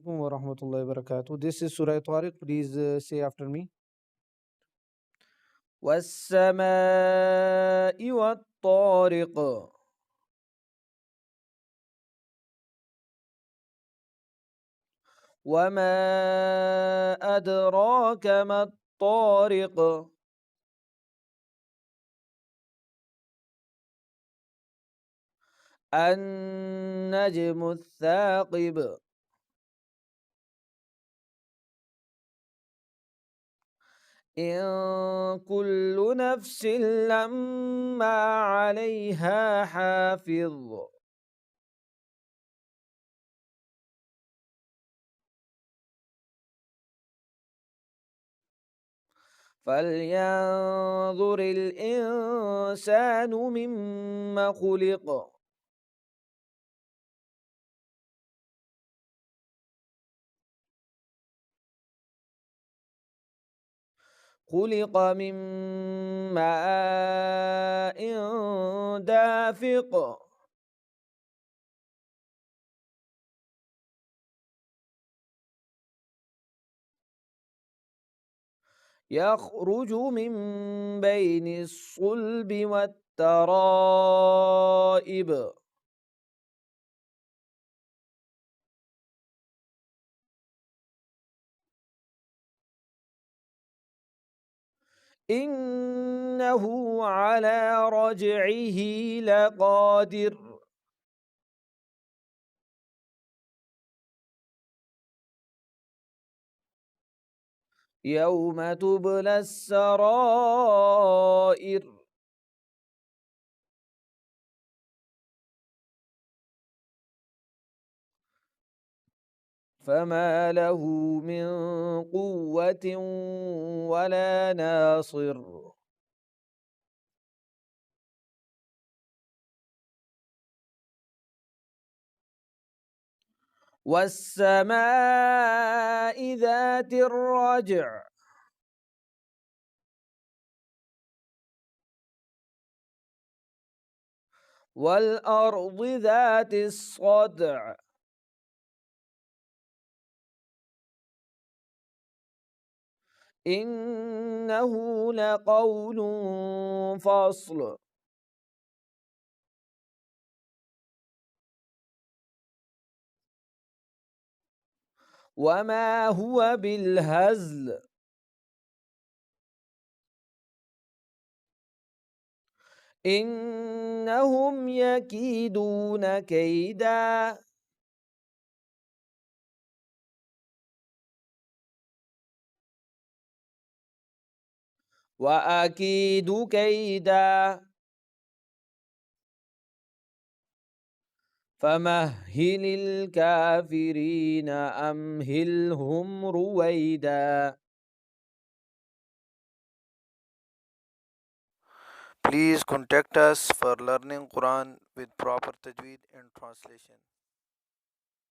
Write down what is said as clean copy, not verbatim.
alaikum wa rahmatullahi wa barakatuh. This is Surah Tariq. Please say after me. والسماء والطارق وما أدراك ما الطارق النجم الثاقب إن كل نفس لما عليها حافظ فلينظر الإنسان مما خلق خلق من ماء دافق يخرج من بين الصلب والترائب إنه على رجعه لقادر يوم تبلى السرائر فما له من قوة ولا ناصر. والسماء ذات الرجع والأرض ذات الصدع إنه لقول فصل وما هو بالهزل إنهم يكيدون كيدا وأكيد كيدا فمهل الكافرين أمهلهم رويدا. Please contact us for learning Quran with proper tajweed and translation.